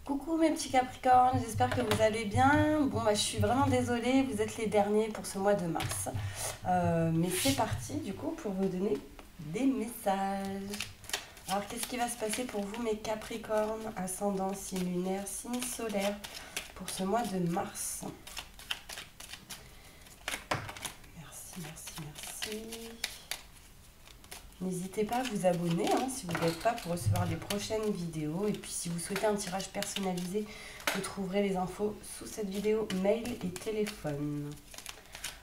Coucou mes petits Capricornes, j'espère que vous allez bien. Bon, je suis vraiment désolée, vous êtes les derniers pour ce mois de mars. Mais c'est parti du coup pour vous donner des messages. Alors, qu'est-ce qui va se passer pour vous mes Capricornes, ascendant, signe lunaire, signe solaire pour ce mois de mars? Merci. N'hésitez pas à vous abonner si vous n'êtes pas pour recevoir les prochaines vidéos. Et puis si vous souhaitez un tirage personnalisé, vous trouverez les infos sous cette vidéo, mail et téléphone.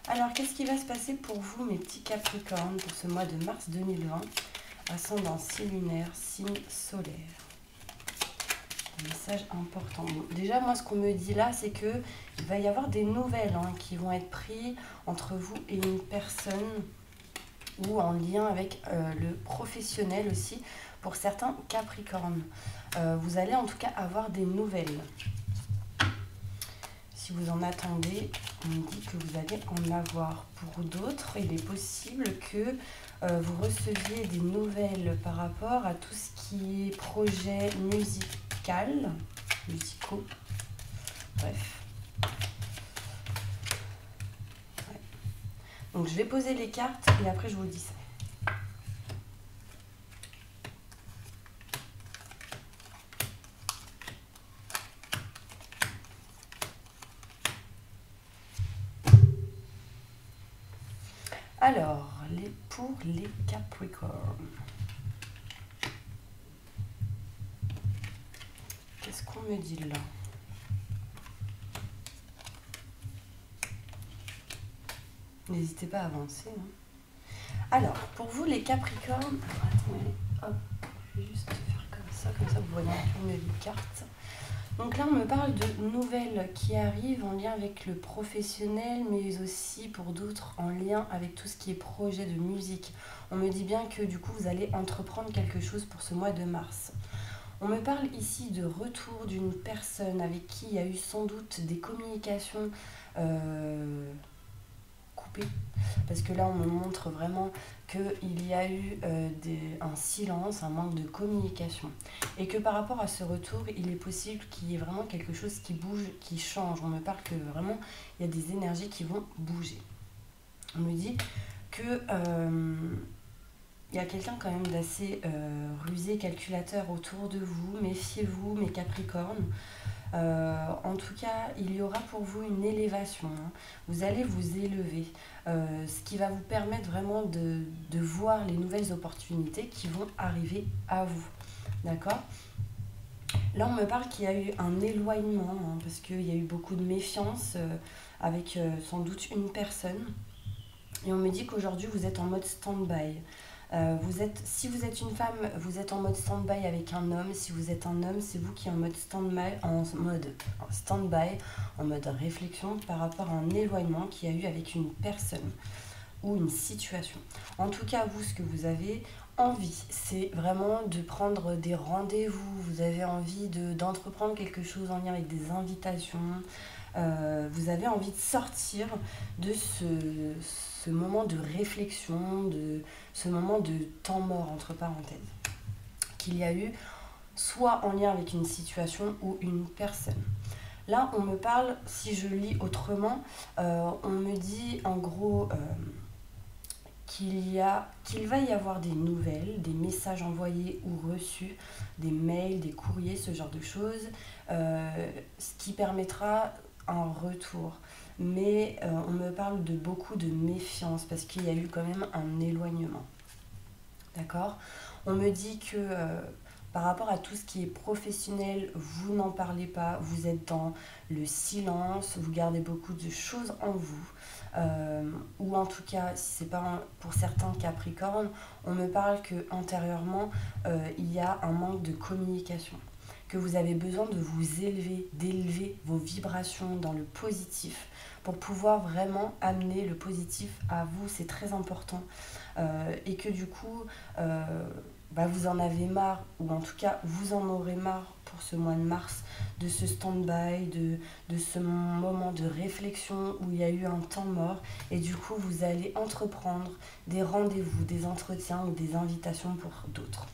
Alors, qu'est-ce qui va se passer pour vous, mes petits Capricornes, pour ce mois de mars 2020? Ascendant, signe lunaire, signe solaire. Un message important. Bon, déjà, moi, ce qu'on me dit là, c'est que il va y avoir des nouvelles qui vont être prises entre vous et une personne, ou en lien avec le professionnel aussi, pour certains Capricornes. Vous allez en tout cas avoir des nouvelles. Si vous en attendez, on me dit que vous allez en avoir. Pour d'autres, il est possible que vous receviez des nouvelles par rapport à tout ce qui est projet musicaux, bref. Donc je vais poser les cartes et après je vous dis ça. Alors, pour les Capricornes, qu'est-ce qu'on me dit là? N'hésitez pas à avancer. Alors, pour vous les Capricornes, attendez, hop, je vais juste faire comme ça vous voyez un peu mieux les cartes. Donc là, on me parle de nouvelles qui arrivent en lien avec le professionnel, mais aussi pour d'autres en lien avec tout ce qui est projet de musique. On me dit bien que du coup, vous allez entreprendre quelque chose pour ce mois de mars. On me parle ici de retour d'une personne avec qui il y a eu sans doute des communications coupées. Parce que là, on me montre vraiment qu'il y a eu un silence, un manque de communication. Et que par rapport à ce retour, il est possible qu'il y ait vraiment quelque chose qui bouge, qui change. On me parle que vraiment, il y a des énergies qui vont bouger. On me dit que il y a quelqu'un quand même d'assez rusé, calculateur autour de vous. Méfiez-vous, mes Capricornes. En tout cas, il y aura pour vous une élévation. Vous allez vous élever, ce qui va vous permettre vraiment de voir les nouvelles opportunités qui vont arriver à vous. D'accord ? Là, on me parle qu'il y a eu un éloignement, parce qu'il y a eu beaucoup de méfiance avec sans doute une personne. Et on me dit qu'aujourd'hui, vous êtes en mode stand-by. Si vous êtes une femme, vous êtes en mode stand-by avec un homme. Si vous êtes un homme, c'est vous qui êtes en mode stand-by, en mode réflexion par rapport à un éloignement qu'il y a eu avec une personne ou une situation. En tout cas, vous, ce que vous avez envie, c'est vraiment de prendre des rendez-vous. Vous avez envie d'entreprendre quelque chose en lien avec des invitations. Vous avez envie de sortir de ce moment de réflexion, de ce moment de temps mort, entre parenthèses, qu'il y a eu, soit en lien avec une situation ou une personne. Là, on me parle, si je lis autrement, on me dit en gros qu'il va y avoir des nouvelles, des messages envoyés ou reçus, des mails, des courriers, ce genre de choses, ce qui permettra un retour. Mais on me parle de beaucoup de méfiance parce qu'il y a eu quand même un éloignement. D'accord ? On me dit que par rapport à tout ce qui est professionnel, vous n'en parlez pas, vous êtes dans le silence, vous gardez beaucoup de choses en vous. Ou en tout cas, si c'est pas pour certains Capricornes, on me parle qu'intérieurement, il y a un manque de communication. Que vous avez besoin de vous élever, d'élever vos vibrations dans le positif pour pouvoir vraiment amener le positif à vous, c'est très important. Et que du coup, vous en avez marre, ou en tout cas, vous en aurez marre pour ce mois de mars, de ce stand-by, de ce moment de réflexion où il y a eu un temps mort. Et du coup, vous allez entreprendre des rendez-vous, des entretiens ou des invitations pour d'autres.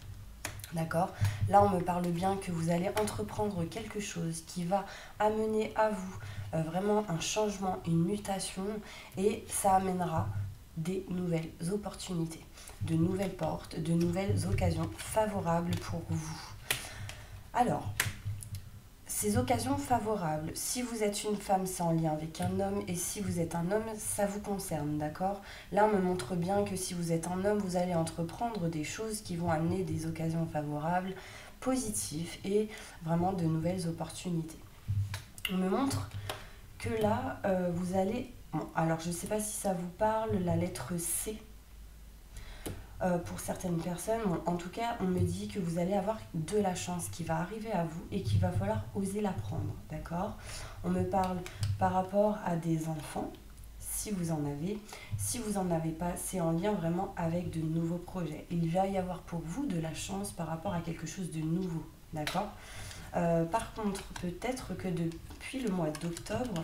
D'accord? Là, on me parle bien que vous allez entreprendre quelque chose qui va amener à vous vraiment un changement, une mutation, et ça amènera des nouvelles opportunités, de nouvelles portes, de nouvelles occasions favorables pour vous. Alors, ces occasions favorables, si vous êtes une femme, c'est en lien avec un homme, et si vous êtes un homme, ça vous concerne, d'accord? Là, on me montre bien que si vous êtes un homme, vous allez entreprendre des choses qui vont amener des occasions favorables, positives, et vraiment de nouvelles opportunités. On me montre que là, vous allez... Bon, alors, je ne sais pas si ça vous parle, la lettre C. Pour certaines personnes, bon, en tout cas, on me dit que vous allez avoir de la chance qui va arriver à vous et qu'il va falloir oser la prendre, d'accord? On me parle par rapport à des enfants, si vous en avez. Si vous n'en avez pas, c'est en lien vraiment avec de nouveaux projets. Il va y avoir pour vous de la chance par rapport à quelque chose de nouveau, d'accord? Par contre, peut-être que depuis le mois d'octobre,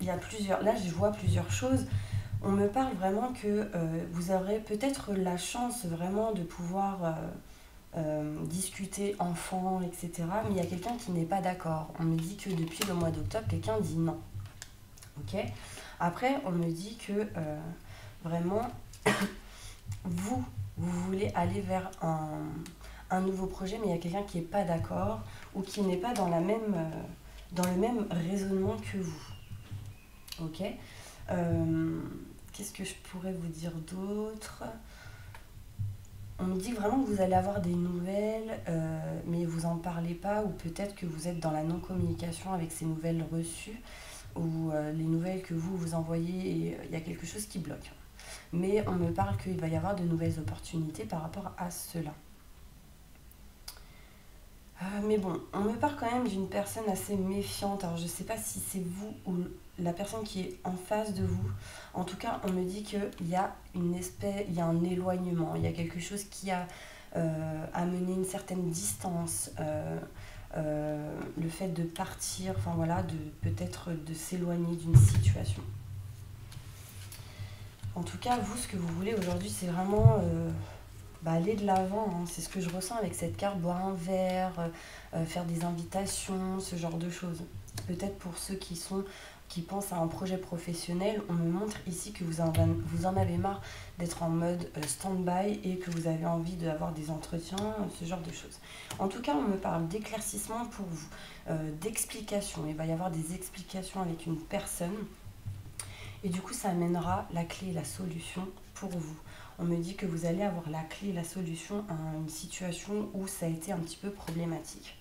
il y a plusieurs... Là, je vois plusieurs choses. On me parle vraiment que vous aurez peut-être la chance vraiment de pouvoir discuter enfant, etc. Mais il y a quelqu'un qui n'est pas d'accord. On me dit que depuis le mois d'octobre, quelqu'un dit non. Ok? Après, on me dit que vraiment, vous voulez aller vers un nouveau projet, mais il y a quelqu'un qui n'est pas d'accord ou qui n'est pas dans le même raisonnement que vous. Ok? Qu'est-ce que je pourrais vous dire d'autre? On me dit vraiment que vous allez avoir des nouvelles, mais vous n'en parlez pas, ou peut-être que vous êtes dans la non-communication avec ces nouvelles reçues, ou les nouvelles que vous envoyez, et il y a quelque chose qui bloque. Mais on me parle qu'il va y avoir de nouvelles opportunités par rapport à cela. Mais bon, on me parle quand même d'une personne assez méfiante. Alors je ne sais pas si c'est vous ou la personne qui est en face de vous. En tout cas, on me dit qu'il y a il y a un éloignement. Il y a quelque chose qui a amené une certaine distance. Le fait de partir, enfin voilà, peut-être de s'éloigner d'une situation. En tout cas, vous, ce que vous voulez aujourd'hui, c'est vraiment... aller de l'avant, hein. C'est ce que je ressens avec cette carte, boire un verre, faire des invitations, ce genre de choses. Peut-être pour ceux qui pensent à un projet professionnel, on me montre ici que vous en avez marre d'être en mode stand-by et que vous avez envie d'avoir des entretiens, ce genre de choses. En tout cas, on me parle d'éclaircissement pour vous, d'explications. Il va y avoir des explications avec une personne et du coup, ça amènera la clé et la solution pour vous. On me dit que vous allez avoir la clé et la solution à une situation où ça a été un petit peu problématique.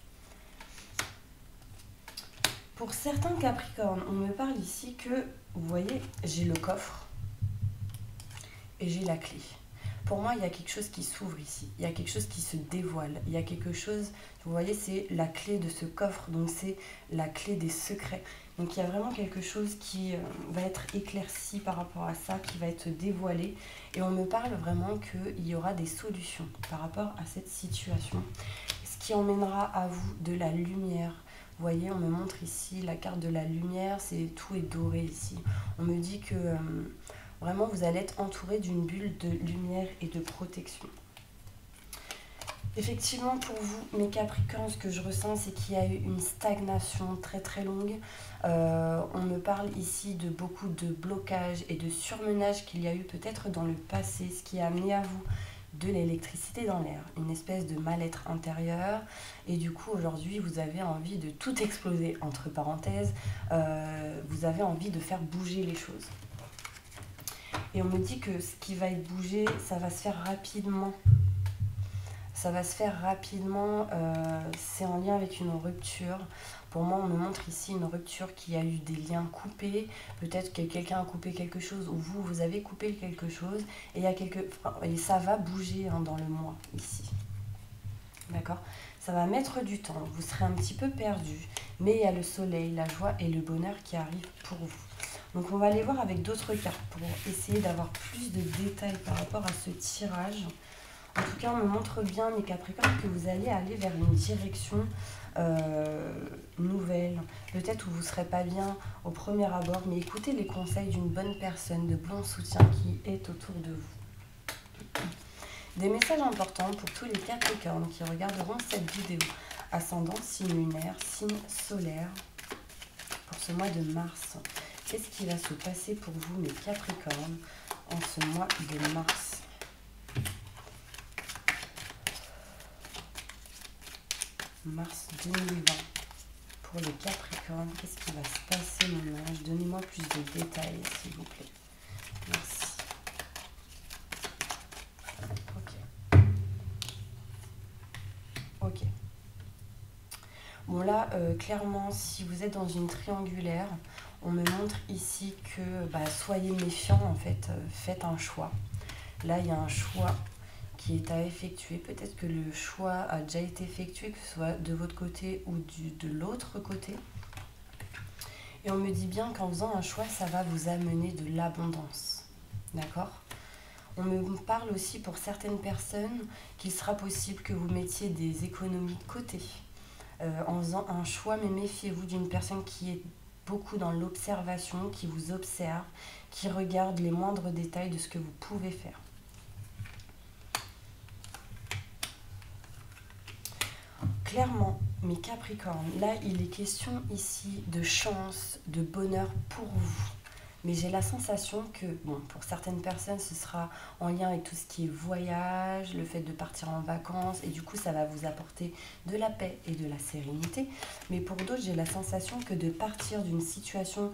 Pour certains Capricornes, on me parle ici que, vous voyez, j'ai le coffre et j'ai la clé. Pour moi, il y a quelque chose qui s'ouvre ici. Il y a quelque chose qui se dévoile. Il y a quelque chose, vous voyez, c'est la clé de ce coffre. Donc, c'est la clé des secrets. Donc, il y a vraiment quelque chose qui va être éclairci par rapport à ça, qui va être dévoilé. Et on me parle vraiment qu'il y aura des solutions par rapport à cette situation. Ce qui emmènera à vous de la lumière. Vous voyez, on me montre ici la carte de la lumière. Tout est doré ici. On me dit que... vraiment, vous allez être entouré d'une bulle de lumière et de protection. Effectivement, pour vous, mes Capricornes, ce que je ressens, c'est qu'il y a eu une stagnation très très longue. On me parle ici de beaucoup de blocages et de surmenage qu'il y a eu peut-être dans le passé, ce qui a amené à vous de l'électricité dans l'air, une espèce de mal-être intérieur. Et du coup, aujourd'hui, vous avez envie de tout exploser, entre parenthèses. Vous avez envie de faire bouger les choses. Et on me dit que ce qui va être bougé, ça va se faire rapidement. Ça va se faire rapidement, c'est en lien avec une rupture. Pour moi, on me montre ici une rupture qui a eu des liens coupés. Peut-être que quelqu'un a coupé quelque chose ou vous avez coupé quelque chose. Et, et ça va bouger dans le mois ici. D'accord? Ça va mettre du temps, vous serez un petit peu perdu. Mais il y a le soleil, la joie et le bonheur qui arrivent pour vous. Donc on va aller voir avec d'autres cartes pour essayer d'avoir plus de détails par rapport à ce tirage. En tout cas, on me montre bien, mes Capricornes, que vous allez aller vers une direction nouvelle. Peut-être où vous ne serez pas bien au premier abord, mais écoutez les conseils d'une bonne personne, de bon soutien qui est autour de vous. Des messages importants pour tous les Capricornes qui regarderont cette vidéo. Ascendant, signe lunaire, signe solaire pour ce mois de mars. Qu'est-ce qui va se passer pour vous, mes Capricornes, en ce mois de mars? Mars 2020. Pour les Capricornes, qu'est-ce qui va se passer, mon ange? Donnez-moi plus de détails, s'il vous plaît. Merci. Ok. Bon là, clairement, si vous êtes dans une triangulaire, on me montre ici que soyez méfiants, en fait, faites un choix. Là, il y a un choix qui est à effectuer. Peut-être que le choix a déjà été effectué, que ce soit de votre côté ou de l'autre côté. Et on me dit bien qu'en faisant un choix, ça va vous amener de l'abondance. D'accord ? On me parle aussi pour certaines personnes qu'il sera possible que vous mettiez des économies de côté en faisant un choix, mais méfiez-vous d'une personne qui est beaucoup dans l'observation, qui vous observe, qui regarde les moindres détails de ce que vous pouvez faire. Clairement, mes Capricornes, là il est question ici de chance, de bonheur pour vous. Mais j'ai la sensation que, bon, pour certaines personnes, ce sera en lien avec tout ce qui est voyage, le fait de partir en vacances, et du coup, ça va vous apporter de la paix et de la sérénité. Mais pour d'autres, j'ai la sensation que de partir d'une situation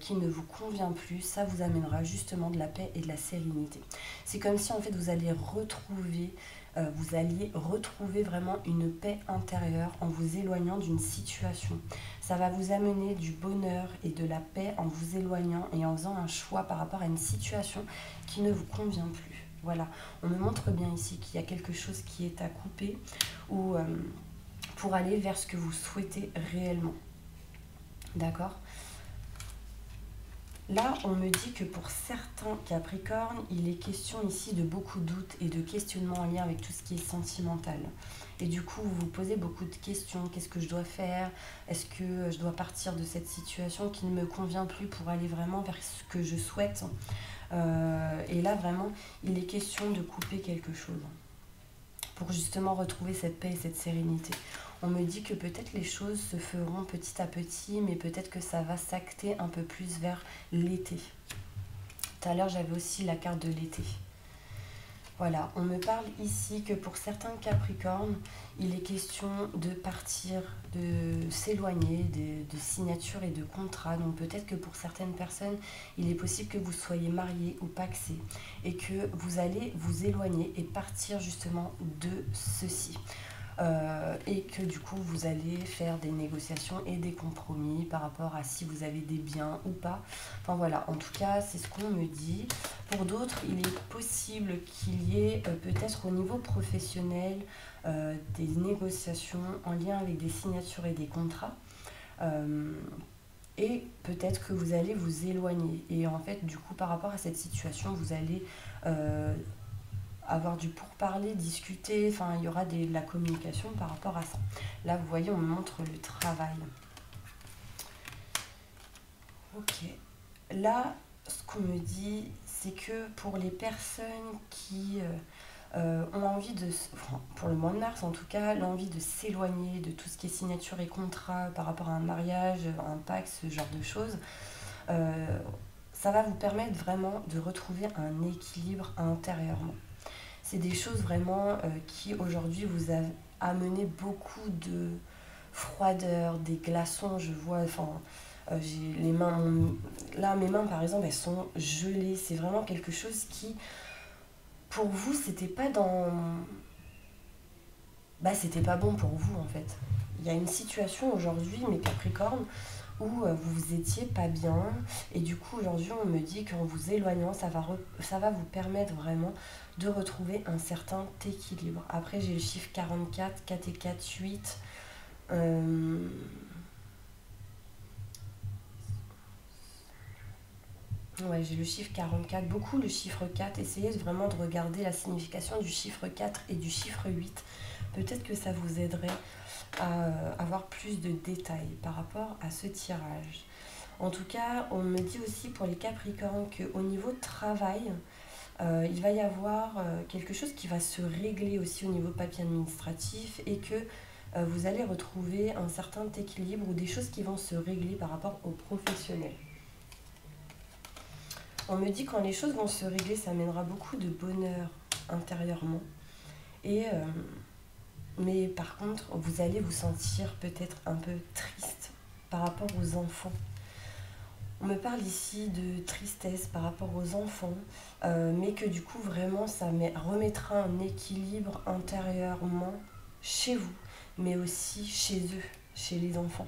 qui ne vous convient plus, ça vous amènera justement de la paix et de la sérénité. C'est comme si, en fait, vous alliez retrouver vraiment une paix intérieure en vous éloignant d'une situation. Ça va vous amener du bonheur et de la paix en vous éloignant et en faisant un choix par rapport à une situation qui ne vous convient plus. Voilà, on me montre bien ici qu'il y a quelque chose qui est à couper ou pour aller vers ce que vous souhaitez réellement. D'accord ? Là, on me dit que pour certains Capricornes, il est question ici de beaucoup de doutes et de questionnements en lien avec tout ce qui est sentimental. Et du coup, vous vous posez beaucoup de questions. Qu'est-ce que je dois faire? Est-ce que je dois partir de cette situation qui ne me convient plus pour aller vraiment vers ce que je souhaite? Et là, vraiment, il est question de couper quelque chose pour justement retrouver cette paix et cette sérénité. On me dit que peut-être les choses se feront petit à petit, mais peut-être que ça va s'acter un peu plus vers l'été. Tout à l'heure, j'avais aussi la carte de l'été. Voilà, on me parle ici que pour certains Capricornes, il est question de partir, de s'éloigner de signatures et de contrats. Donc peut-être que pour certaines personnes, il est possible que vous soyez mariés ou pacsés et que vous allez vous éloigner et partir justement de ceci. Et que du coup vous allez faire des négociations et des compromis par rapport à si vous avez des biens ou pas. Enfin voilà, en tout cas c'est ce qu'on me dit. Pour d'autres, il est possible qu'il y ait peut-être au niveau professionnel des négociations en lien avec des signatures et des contrats. Et peut-être que vous allez vous éloigner. Et en fait, du coup, par rapport à cette situation, vous allez avoir du pourparler, discuter, enfin il y aura de la communication par rapport à ça. Là vous voyez on me montre le travail. Ok. Là ce qu'on me dit c'est que pour les personnes qui ont envie de, enfin, pour le mois de mars en tout cas, l'envie de s'éloigner de tout ce qui est signature et contrat par rapport à un mariage, un pacte, ce genre de choses, ça va vous permettre vraiment de retrouver un équilibre intérieurement. C'est des choses vraiment qui aujourd'hui vous a amené beaucoup de froideur, des glaçons, je vois, enfin, j'ai les mains, là mes mains par exemple elles sont gelées, c'est vraiment quelque chose qui, pour vous c'était pas c'était pas bon pour vous en fait. Il y a une situation aujourd'hui, mes Capricornes, où vous étiez pas bien et du coup aujourd'hui on me dit qu'en vous éloignant ça va vous permettre vraiment de retrouver un certain équilibre. Après j'ai le chiffre 44, 4 et 4, 8. Ouais, j'ai le chiffre 44, beaucoup le chiffre 4. Essayez vraiment de regarder la signification du chiffre 4 et du chiffre 8. Peut-être que ça vous aiderait à avoir plus de détails par rapport à ce tirage. En tout cas, on me dit aussi pour les Capricornes qu'au niveau travail, Il va y avoir quelque chose qui va se régler aussi au niveau papier administratif et que vous allez retrouver un certain équilibre ou des choses qui vont se régler par rapport aux professionnels. On me dit quand les choses vont se régler, ça amènera beaucoup de bonheur intérieurement. Mais par contre, vous allez vous sentir peut-être un peu triste par rapport aux enfants. On me parle ici de tristesse par rapport aux enfants, mais que du coup vraiment ça remettra un équilibre intérieurement chez vous, mais aussi chez eux, chez les enfants.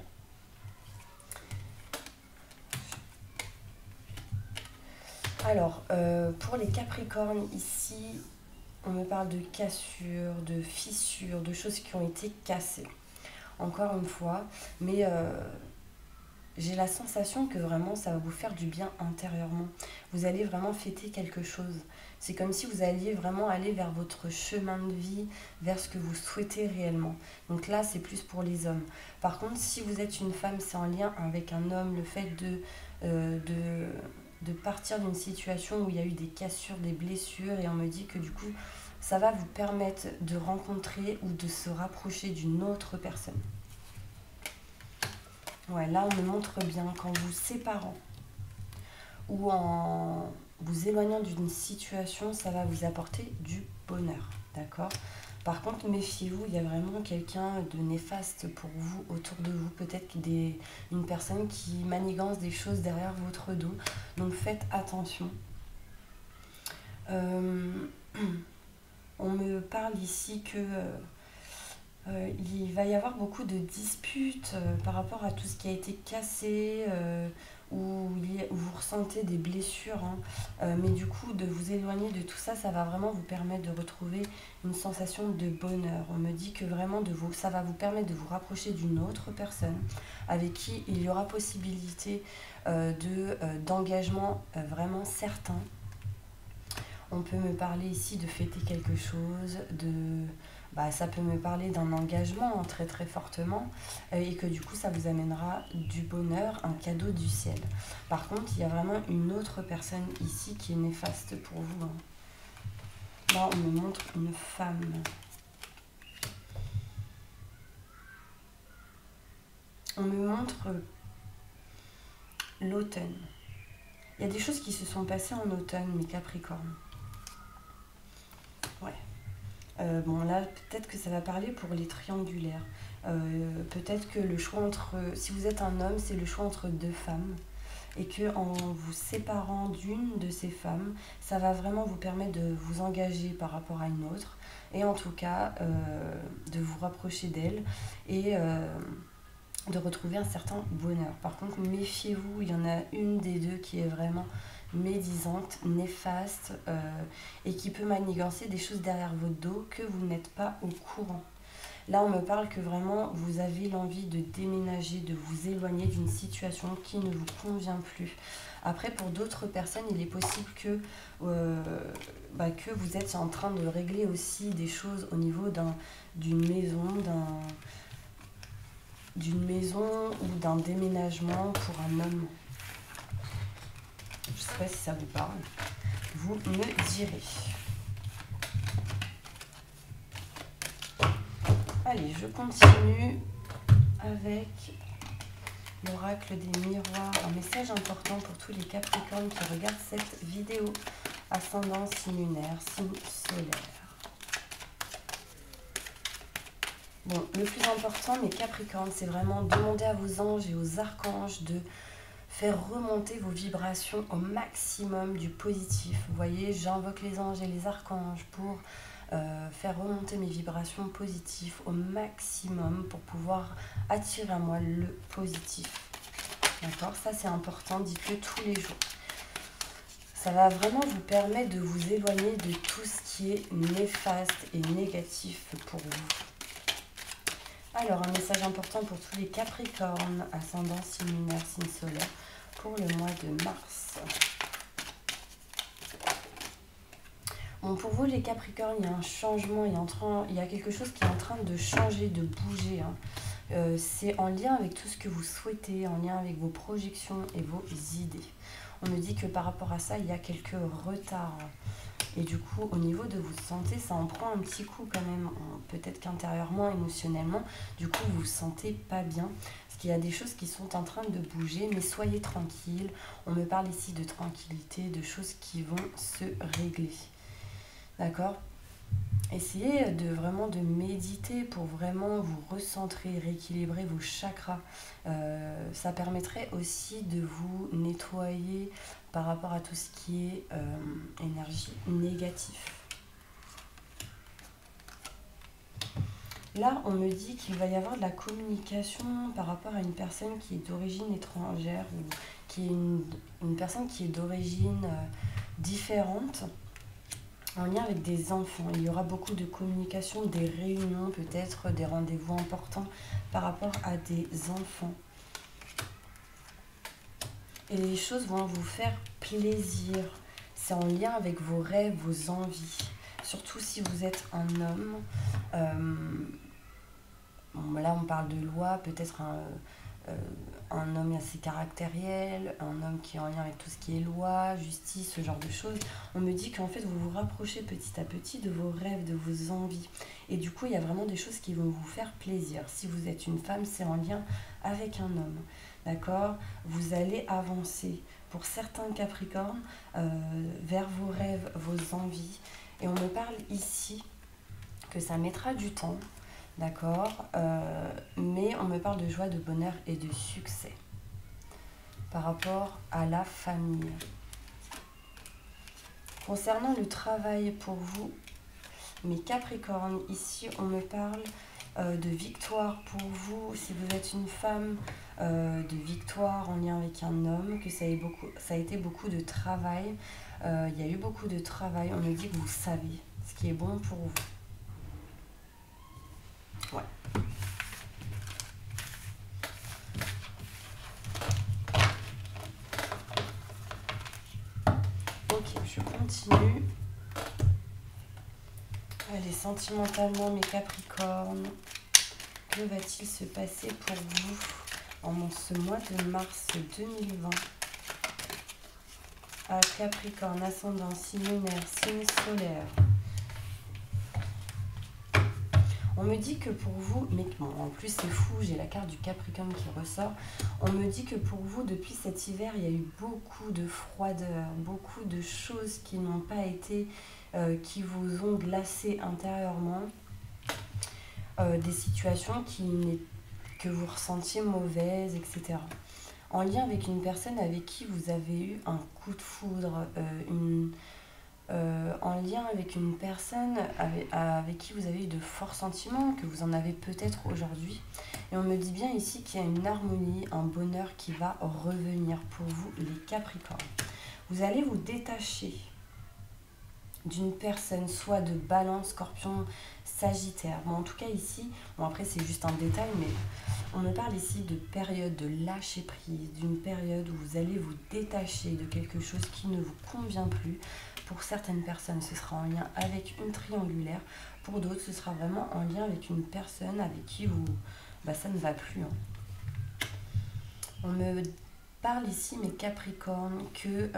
Alors, pour les Capricornes, ici, on me parle de cassures, de fissures, de choses qui ont été cassées. Encore une fois, mais j'ai la sensation que vraiment ça va vous faire du bien intérieurement. Vous allez vraiment fêter quelque chose. C'est comme si vous alliez vraiment aller vers votre chemin de vie, vers ce que vous souhaitez réellement. Donc là, c'est plus pour les hommes. Par contre, si vous êtes une femme, c'est en lien avec un homme, le fait de partir d'une situation où il y a eu des cassures, des blessures, et on me dit que du coup, ça va vous permettre de rencontrer ou de se rapprocher d'une autre personne. Ouais, là, on me montre bien qu'en vous séparant ou en vous éloignant d'une situation, ça va vous apporter du bonheur, d'accord ? Par contre, méfiez-vous, il y a vraiment quelqu'un de néfaste pour vous, autour de vous, peut-être une personne qui manigance des choses derrière votre dos, donc faites attention. On me parle ici que il va y avoir beaucoup de disputes par rapport à tout ce qui a été cassé, où vous ressentez des blessures, hein. Mais du coup, de vous éloigner de tout ça, ça va vraiment vous permettre de retrouver une sensation de bonheur. On me dit que vraiment ça va vous permettre de vous rapprocher d'une autre personne avec qui il y aura possibilité d'engagement vraiment certain. On peut me parler ici de fêter quelque chose, ça peut me parler d'un engagement très très fortement et que du coup ça vous amènera du bonheur, un cadeau du ciel. Par contre, il y a vraiment une autre personne ici qui est néfaste pour vous, hein. Là, on me montre une femme. On me montre l'automne. Il y a des choses qui se sont passées en automne, mes Capricornes. Ouais. Là, peut-être que ça va parler pour les triangulaires. Peut-être que le choix si vous êtes un homme, c'est le choix entre deux femmes. Et qu'en vous séparant d'une de ces femmes, ça va vraiment vous permettre de vous engager par rapport à une autre. Et en tout cas, de vous rapprocher d'elle et de retrouver un certain bonheur. Par contre, méfiez-vous, il y en a une des deux qui est vraiment médisante, néfaste et qui peut manigancer des choses derrière votre dos que vous n'êtes pas au courant. Là, on me parle que vraiment vous avez l'envie de déménager, de vous éloigner d'une situation qui ne vous convient plus. Après, pour d'autres personnes, il est possible que vous êtes en train de régler aussi des choses au niveau d'une maison ou d'un déménagement pour un homme. Je ne sais pas si ça vous parle. Vous me direz. Allez, je continue avec l'oracle des miroirs. Un message important pour tous les Capricornes qui regardent cette vidéo. Ascendant, signe lunaire, signe solaire. Bon, le plus important, mes Capricornes, c'est vraiment demander à vos anges et aux archanges de faire remonter vos vibrations au maximum du positif. Vous voyez, j'invoque les anges et les archanges pour faire remonter mes vibrations positives au maximum pour pouvoir attirer à moi le positif. D'accord ? Ça, c'est important, dites-le tous les jours. Ça va vraiment vous permettre de vous éloigner de tout ce qui est néfaste et négatif pour vous. Alors, un message important pour tous les Capricornes, ascendant, signe lunaire, signe solaire, pour le mois de mars. Bon, pour vous, les Capricornes, il y a un changement, il y a quelque chose qui est en train de changer, de bouger, hein. C'est en lien avec tout ce que vous souhaitez, en lien avec vos projections et vos idées. On me dit que par rapport à ça, il y a quelques retards. Et du coup, au niveau de votre santé, ça en prend un petit coup quand même. Peut-être qu'intérieurement, émotionnellement, du coup, vous vous sentez pas bien. Parce qu'il y a des choses qui sont en train de bouger, mais soyez tranquille. On me parle ici de tranquillité, de choses qui vont se régler. D'accord ? Essayez vraiment de méditer pour vraiment vous recentrer, rééquilibrer vos chakras. Ça permettrait aussi de vous nettoyer par rapport à tout ce qui est énergie négative. Là, on me dit qu'il va y avoir de la communication par rapport à une personne qui est d'origine étrangère ou qui est une personne qui est d'origine différente, en lien avec des enfants. Il y aura beaucoup de communication, des réunions, peut-être des rendez-vous importants par rapport à des enfants. Et les choses vont vous faire plaisir. C'est en lien avec vos rêves, vos envies. Surtout si vous êtes un homme. Là, on parle de loi, peut-être un homme assez caractériel, un homme qui est en lien avec tout ce qui est loi, justice, ce genre de choses. On me dit qu'en fait, vous vous rapprochez petit à petit de vos rêves, de vos envies. Et du coup, il y a vraiment des choses qui vont vous faire plaisir. Si vous êtes une femme, c'est en lien avec un homme. D'accord ? Vous allez avancer. Pour certains Capricornes, vers vos rêves, vos envies. Et on me parle ici que ça mettra du temps. D'accord, mais on me parle de joie, de bonheur et de succès par rapport à la famille. Concernant le travail pour vous, mes Capricornes, ici on me parle de victoire pour vous, si vous êtes une femme, de victoire en lien avec un homme, que ça a été beaucoup de travail, il y a eu beaucoup de travail, on me dit que vous savez ce qui est bon pour vous. Ouais. Ok, je continue. Allez, sentimentalement, mes Capricornes, que va-t-il se passer pour vous en ce mois de mars 2020 ? À Capricorne, ascendant, signe lunaire, signe solaire. On me dit que pour vous, mais bon, en plus c'est fou, j'ai la carte du Capricorne qui ressort. On me dit que pour vous, depuis cet hiver, il y a eu beaucoup de froideur, beaucoup de choses qui n'ont pas été, qui vous ont glacé intérieurement. Des situations que vous ressentiez mauvaises, etc. En lien avec une personne avec qui vous avez eu un coup de foudre, en lien avec une personne avec qui vous avez eu de forts sentiments, que vous en avez peut-être aujourd'hui. Et on me dit bien ici qu'il y a une harmonie, un bonheur qui va revenir pour vous, les Capricornes. Vous allez vous détacher d'une personne, soit de Balance, Scorpion, Sagittaire. Bon, en tout cas ici, bon après c'est juste un détail, mais on me parle ici de période de lâcher prise, d'une période où vous allez vous détacher de quelque chose qui ne vous convient plus. Pour certaines personnes, ce sera en lien avec une triangulaire. Pour d'autres, ce sera vraiment en lien avec une personne avec qui ça ne va plus. On me parle ici, mes Capricornes, que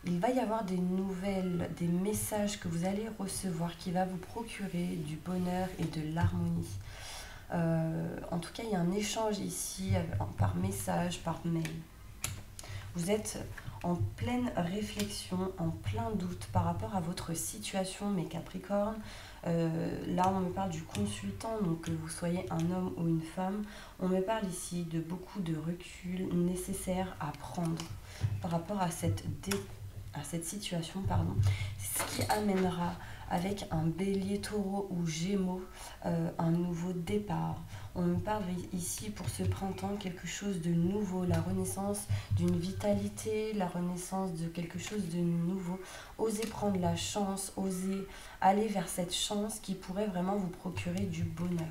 il va y avoir des nouvelles, des messages que vous allez recevoir qui va vous procurer du bonheur et de l'harmonie. En tout cas, il y a un échange ici par message, par mail. Vous êtes en pleine réflexion, en plein doute par rapport à votre situation, mes Capricornes. Là, on me parle du consultant, donc que vous soyez un homme ou une femme. On me parle ici de beaucoup de recul nécessaire à prendre par rapport à cette situation, ce qui amènera avec un bélier, taureau ou gémeaux un nouveau départ. On me parle ici pour ce printemps quelque chose de nouveau, la renaissance d'une vitalité, la renaissance de quelque chose de nouveau. Osez prendre la chance, osez aller vers cette chance qui pourrait vraiment vous procurer du bonheur.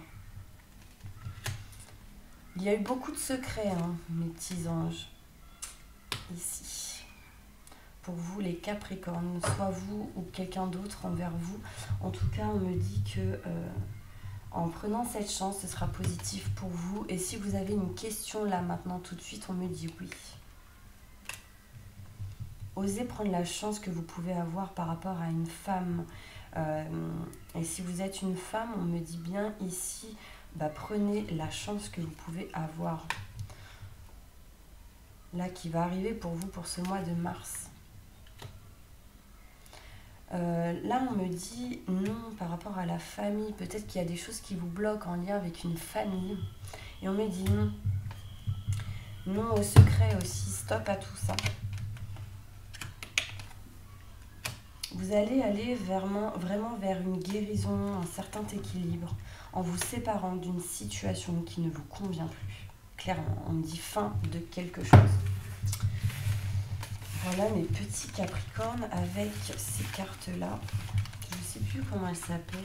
Il y a eu beaucoup de secrets, mes petits anges, ici. Pour vous, les Capricornes, soit vous ou quelqu'un d'autre envers vous. En tout cas, on me dit que en prenant cette chance, ce sera positif pour vous. Et si vous avez une question là, maintenant, tout de suite, on me dit oui. osez prendre la chance que vous pouvez avoir par rapport à une femme. Et si vous êtes une femme, on me dit bien ici, prenez la chance que vous pouvez avoir. Là, qui va arriver pour vous pour ce mois de mars. Là, on me dit non par rapport à la famille. Peut-être qu'il y a des choses qui vous bloquent en lien avec une famille. Et on me dit non. Non au secret aussi. Stop à tout ça. Vous allez aller vraiment vers une guérison, un certain équilibre, en vous séparant d'une situation qui ne vous convient plus. Clairement, on me dit fin de quelque chose. Voilà mes petits capricornes avec ces cartes-là. Je ne sais plus comment elles s'appellent.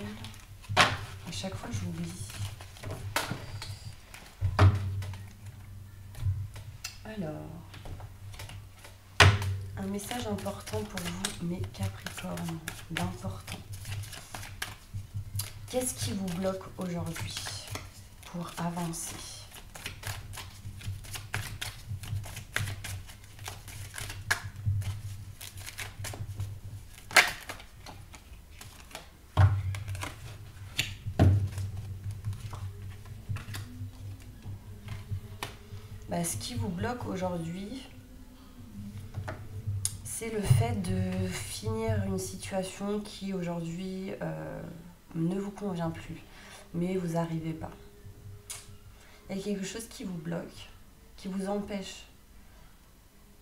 À chaque fois, j'oublie. Alors, un message important pour vous, mes capricornes, d'important. Qu'est-ce qui vous bloque aujourd'hui pour avancer ? Ce qui vous bloque aujourd'hui, c'est le fait de finir une situation qui aujourd'hui ne vous convient plus, mais vous n'arrivez pas. Il y a quelque chose qui vous bloque, qui vous empêche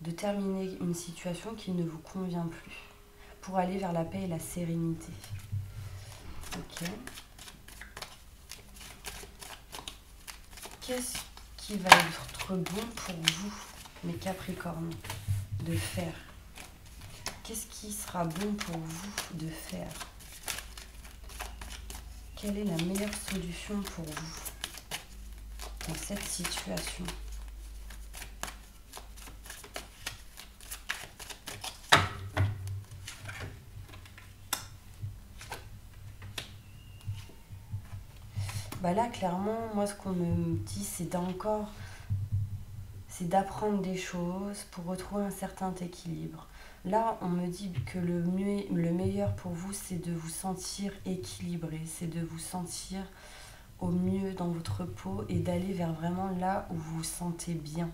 de terminer une situation qui ne vous convient plus, pour aller vers la paix et la sérénité. Ok. Qu'est-ce qui va être bon pour vous, mes capricornes, de faire? Qu'est-ce qui sera bon pour vous de faire? Quelle est la meilleure solution pour vous dans cette situation? Là, clairement, moi, ce qu'on me dit, c'est d'apprendre des choses pour retrouver un certain équilibre. Là, on me dit que le meilleur pour vous, c'est de vous sentir équilibré, c'est de vous sentir au mieux dans votre peau et d'aller vers vraiment là où vous vous sentez bien.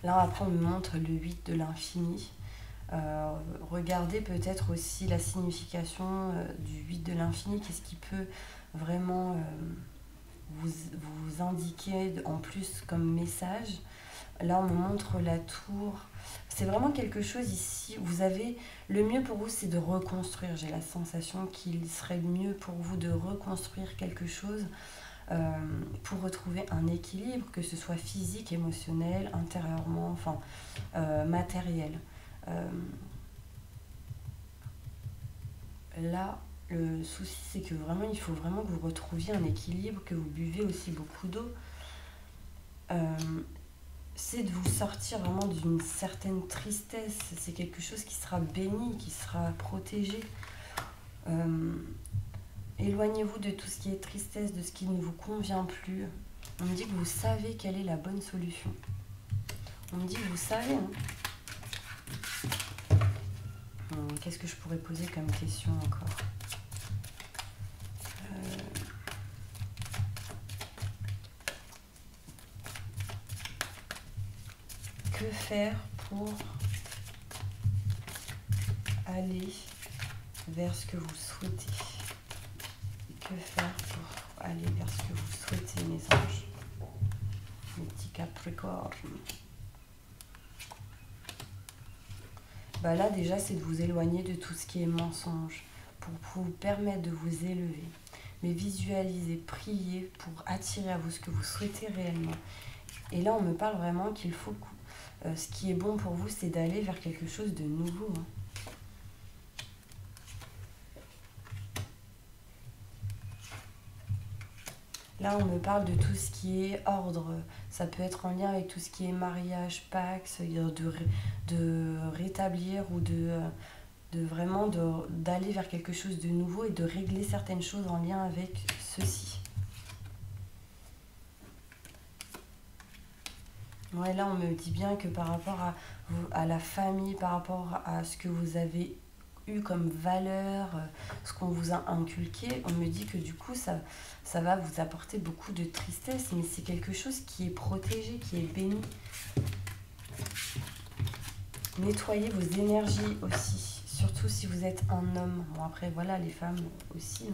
Là, après, on me montre le 8 de l'infini. Regardez peut-être aussi la signification du 8 de l'infini, qu'est-ce qui peut vraiment vous indiquer en plus comme message. Là, on me montre la tour. C'est vraiment quelque chose ici. Vous avez le mieux pour vous, c'est de reconstruire. J'ai la sensation qu'il serait mieux pour vous de reconstruire quelque chose pour retrouver un équilibre, que ce soit physique, émotionnel, intérieurement, matériel. Là, le souci, c'est que vraiment, il faut vraiment que vous retrouviez un équilibre, que vous buvez aussi beaucoup d'eau. C'est de vous sortir vraiment d'une certaine tristesse. C'est quelque chose qui sera béni, qui sera protégé. Éloignez-vous de tout ce qui est tristesse, de ce qui ne vous convient plus. On me dit que vous savez quelle est la bonne solution. On me dit que vous savez. Qu'est-ce que je pourrais poser comme question encore ? Que faire pour aller vers ce que vous souhaitez? Que faire pour aller vers ce que vous souhaitez, mes anges, mes petits capricornes? Là, déjà, c'est de vous éloigner de tout ce qui est mensonge pour vous permettre de vous élever. Mais visualisez, priez pour attirer à vous ce que vous souhaitez réellement. Et là, on me parle vraiment qu'il faut que ce qui est bon pour vous, c'est d'aller vers quelque chose de nouveau. Là, on me parle de tout ce qui est ordre. Ça peut être en lien avec tout ce qui est mariage, Pax, de rétablir ou d'aller vers quelque chose de nouveau et de régler certaines choses en lien avec ceci. Ouais, là, on me dit bien que par rapport à la famille, par rapport à ce que vous avez eu comme valeur, ce qu'on vous a inculqué, on me dit que du coup, ça va vous apporter beaucoup de tristesse, mais c'est quelque chose qui est protégé, qui est béni. Nettoyez vos énergies aussi, surtout si vous êtes un homme. Bon, après, voilà, les femmes aussi.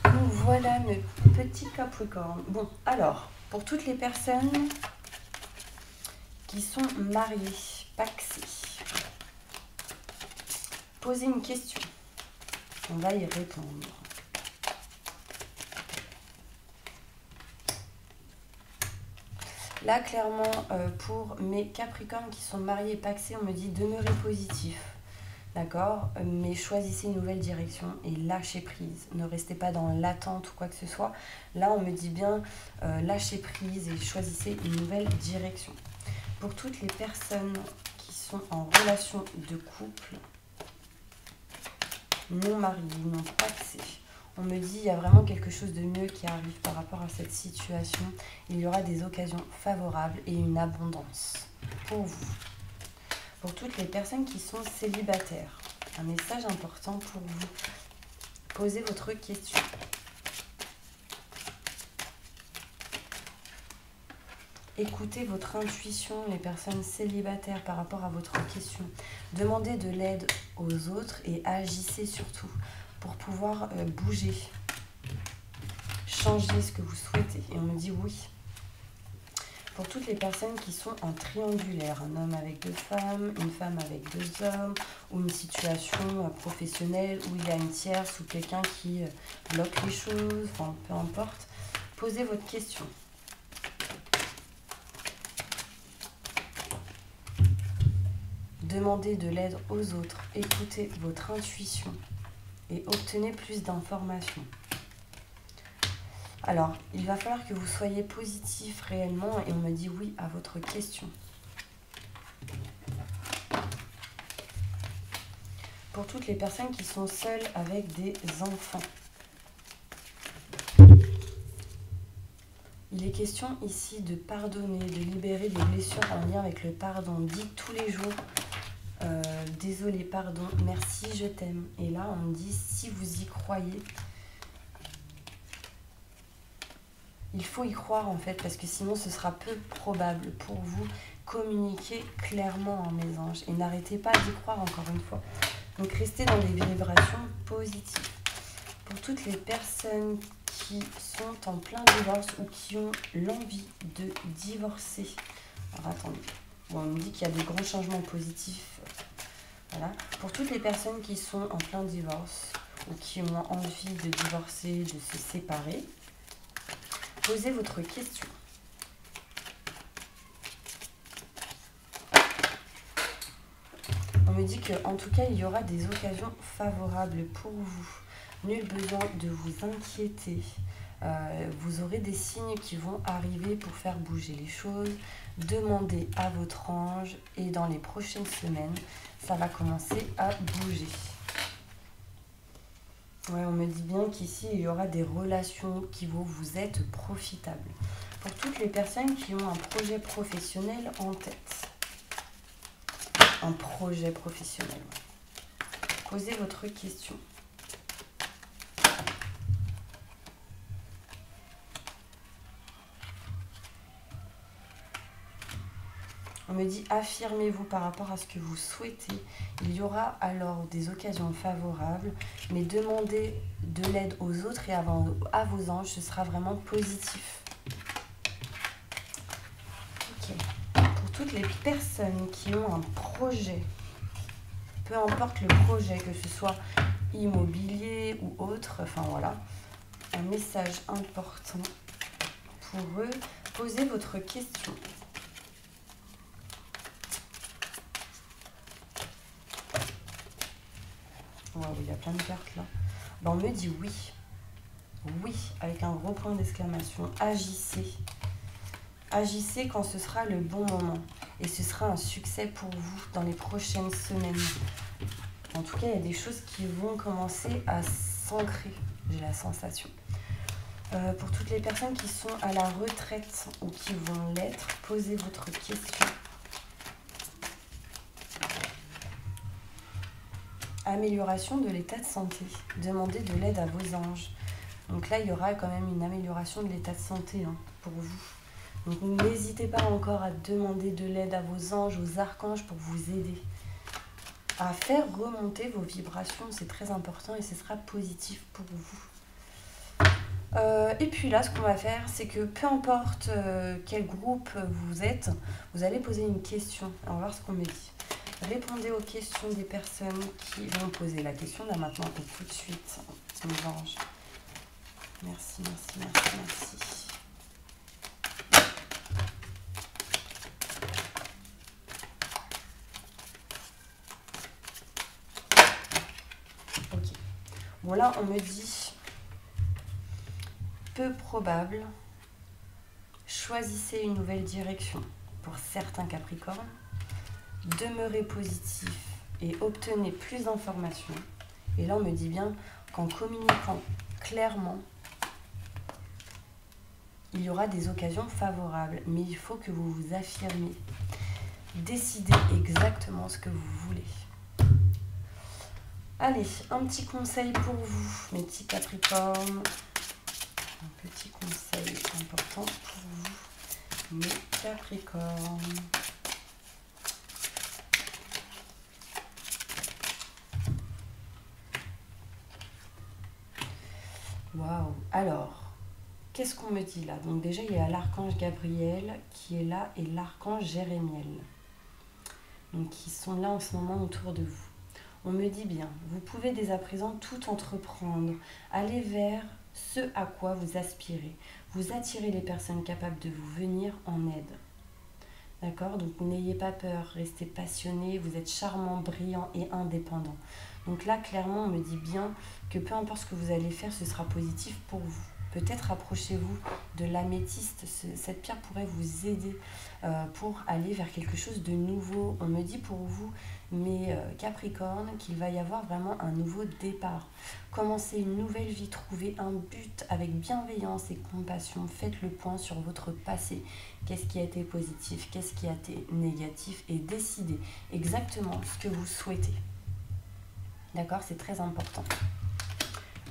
Donc voilà mes petits Capricornes. Bon, alors, pour toutes les personnes qui sont mariées, paxées, posez une question. On va y répondre. Là, clairement, pour mes Capricornes qui sont mariés et paxés, on me dit demeurez positif. D'accord, mais choisissez une nouvelle direction et lâchez prise. Ne restez pas dans l'attente ou quoi que ce soit. Là, on me dit bien lâchez prise et choisissez une nouvelle direction. Pour toutes les personnes qui sont en relation de couple, non mariées, non paxées, on me dit il y a vraiment quelque chose de mieux qui arrive par rapport à cette situation. Il y aura des occasions favorables et une abondance pour vous. Pour toutes les personnes qui sont célibataires, un message important pour vous. Posez votre question. Écoutez votre intuition, les personnes célibataires, par rapport à votre question. Demandez de l'aide aux autres et agissez surtout pour pouvoir bouger. Changez ce que vous souhaitez. Et on me dit oui. Pour toutes les personnes qui sont en triangulaire, un homme avec deux femmes, une femme avec deux hommes, ou une situation professionnelle où il y a une tierce ou quelqu'un qui bloque les choses, enfin peu importe, posez votre question. Demandez de l'aide aux autres, écoutez votre intuition et obtenez plus d'informations. Alors, il va falloir que vous soyez positif réellement et on me dit oui à votre question. Pour toutes les personnes qui sont seules avec des enfants. Il est question ici de pardonner, de libérer des blessures en lien avec le pardon. Dites tous les jours, désolé, pardon, merci, je t'aime. Et là, on me dit, si vous y croyez, il faut y croire en fait, parce que sinon ce sera peu probable pour vous. Communiquez clairement, hein, mes anges, et n'arrêtez pas d'y croire encore une fois. Donc restez dans des vibrations positives. Pour toutes les personnes qui sont en plein divorce ou qui ont l'envie de divorcer. Alors attendez, bon, on me dit qu'il y a de grands changements positifs. Voilà. Pour toutes les personnes qui sont en plein divorce ou qui ont envie de divorcer, de se séparer, posez votre question. On me dit qu'en tout cas, il y aura des occasions favorables pour vous. Nul besoin de vous inquiéter. Vous aurez des signes qui vont arriver pour faire bouger les choses. Demandez à votre ange et dans les prochaines semaines, ça va commencer à bouger. Ouais, on me dit bien qu'ici, il y aura des relations qui vont vous être profitables. Pour toutes les personnes qui ont un projet professionnel en tête. Un projet professionnel. Posez votre question. On me dit affirmez-vous par rapport à ce que vous souhaitez. Il y aura alors des occasions favorables, mais demandez de l'aide aux autres et à vos anges, ce sera vraiment positif. Ok. Pour toutes les personnes qui ont un projet, peu importe le projet, que ce soit immobilier ou autre, enfin voilà, un message important pour eux, posez votre question. Wow, il y a plein de cartes là. Ben, on me dit oui. Oui, avec un gros point d'exclamation. Agissez. Agissez quand ce sera le bon moment. Et ce sera un succès pour vous dans les prochaines semaines. En tout cas, il y a des choses qui vont commencer à s'ancrer. J'ai la sensation. Pour toutes les personnes qui sont à la retraite ou qui vont l'être, posez votre question. Amélioration de l'état de santé. Demandez de l'aide à vos anges. Donc là, il y aura quand même une amélioration de l'état de santé pour vous. Donc n'hésitez pas encore à demander de l'aide à vos anges, aux archanges pour vous aider à faire remonter vos vibrations. C'est très important et ce sera positif pour vous. Et puis là, ce qu'on va faire, c'est que peu importe quel groupe vous êtes, vous allez poser une question. On va voir ce qu'on me dit. Répondez aux questions des personnes qui vont poser la question là maintenant et tout de suite. Mes anges. Merci, merci, merci, merci. Ok. Bon là, on me dit peu probable. Choisissez une nouvelle direction pour certains Capricornes. Demeurez positif et obtenez plus d'informations. Et là, on me dit bien qu'en communiquant clairement, il y aura des occasions favorables. Mais il faut que vous vous affirmiez. Décidez exactement ce que vous voulez. Allez, un petit conseil pour vous, mes petits Capricornes. Un petit conseil important pour vous, mes Capricornes. Waouh! Alors, qu'est-ce qu'on me dit là? Donc déjà, il y a l'archange Gabriel qui est là et l'archange Jérémiel. Donc, qui sont là en ce moment autour de vous. On me dit bien, vous pouvez dès à présent tout entreprendre, aller vers ce à quoi vous aspirez. Vous attirez les personnes capables de vous venir en aide. D'accord? Donc n'ayez pas peur, restez passionné, vous êtes charmant, brillant et indépendant. Donc là, clairement, on me dit bien que peu importe ce que vous allez faire, ce sera positif pour vous. Peut-être approchez-vous de l'améthyste, cette pierre pourrait vous aider pour aller vers quelque chose de nouveau. On me dit pour vous, mes Capricornes, qu'il va y avoir vraiment un nouveau départ. Commencez une nouvelle vie, trouvez un but avec bienveillance et compassion. Faites le point sur votre passé. Qu'est-ce qui a été positif, qu'est-ce qui a été négatif et décidez exactement ce que vous souhaitez. D'accord, c'est très important.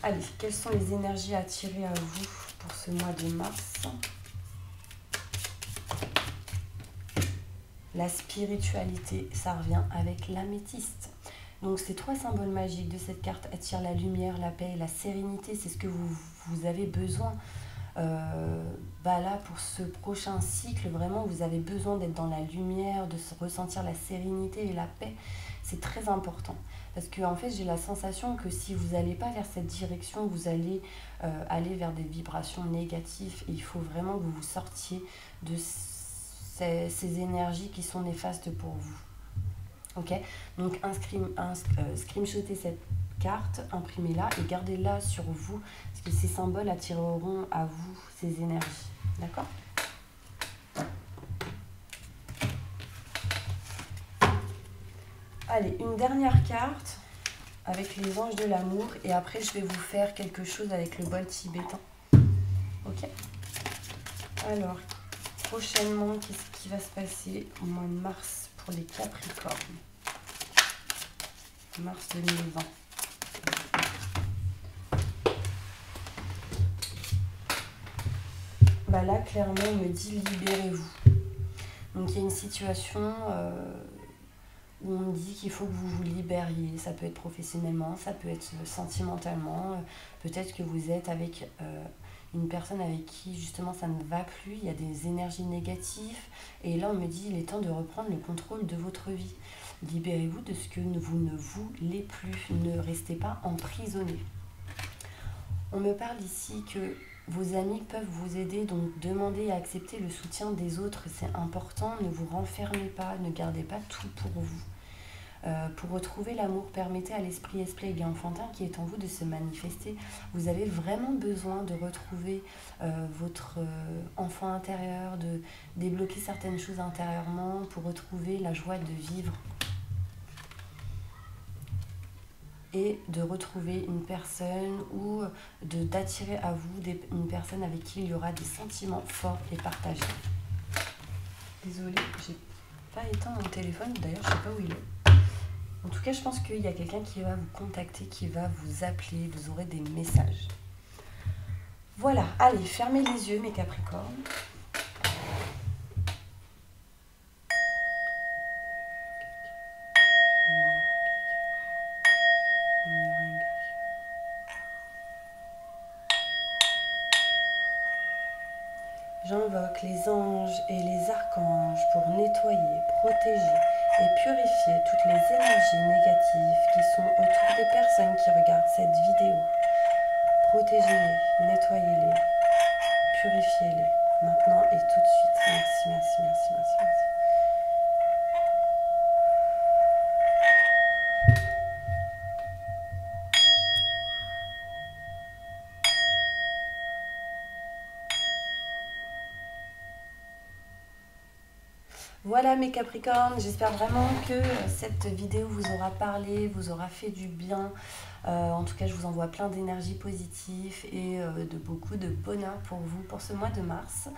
Allez, quelles sont les énergies à attirer à vous pour ce mois de mars? La spiritualité, ça revient avec l'améthyste. Donc ces trois symboles magiques de cette carte attirent la lumière, la paix et la sérénité. C'est ce que vous avez besoin. Là, pour ce prochain cycle, vraiment, vous avez besoin d'être dans la lumière, de ressentir la sérénité et la paix. C'est très important. Parce que en fait, j'ai la sensation que si vous n'allez pas vers cette direction, vous allez aller vers des vibrations négatives. Et il faut vraiment que vous vous sortiez de ces énergies qui sont néfastes pour vous. Ok? Donc, screenshotez cette carte, imprimez-la et gardez-la sur vous. Parce que ces symboles attireront à vous ces énergies. D'accord? Allez, une dernière carte avec les anges de l'amour et après je vais vous faire quelque chose avec le bol tibétain. Ok? Alors, prochainement, qu'est-ce qui va se passer au mois de mars pour les Capricornes? Mars 2020. Là, clairement, on me dit libérez-vous. Donc, il y a une situation où on me dit qu'il faut que vous vous libériez. Ça peut être professionnellement, ça peut être sentimentalement. Peut-être que vous êtes avec une personne avec qui, justement, ça ne va plus. Il y a des énergies négatives. Et là, on me dit il est temps de reprendre le contrôle de votre vie. Libérez-vous de ce que vous ne voulez plus. Ne restez pas emprisonné. On me parle ici que vos amis peuvent vous aider, donc demandez et acceptez le soutien des autres, c'est important. Ne vous renfermez pas, ne gardez pas tout pour vous. Pour retrouver l'amour, permettez à l'esprit espiègle et enfantin qui est en vous de se manifester. Vous avez vraiment besoin de retrouver votre enfant intérieur, de débloquer certaines choses intérieurement pour retrouver la joie de vivre. et de retrouver une personne ou d'attirer à vous une personne avec qui il y aura des sentiments forts et partagés. Désolée, j'ai pas éteint mon téléphone, d'ailleurs je sais pas où il est. En tout cas, je pense qu'il y a quelqu'un qui va vous contacter, qui va vous appeler, vous aurez des messages. Voilà, allez, fermez les yeux mes Capricornes. J'invoque les anges et les archanges pour nettoyer, protéger et purifier toutes les énergies négatives qui sont autour des personnes qui regardent cette vidéo. Protégez-les, nettoyez-les, purifiez-les, maintenant et tout de suite. Merci, merci, merci, merci, merci. Voilà mes Capricornes, j'espère vraiment que cette vidéo vous aura parlé, vous aura fait du bien. En tout cas, je vous envoie plein d'énergie positive et de beaucoup de bonheur pour vous pour ce mois de mars.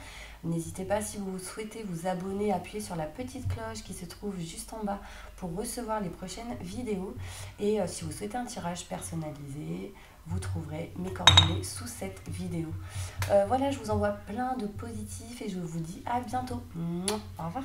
N'hésitez pas, si vous souhaitez vous abonner, appuyez sur la petite cloche qui se trouve juste en bas pour recevoir les prochaines vidéos. Et si vous souhaitez un tirage personnalisé, vous trouverez mes coordonnées sous cette vidéo. Voilà, je vous envoie plein de positifs et je vous dis à bientôt. Au revoir.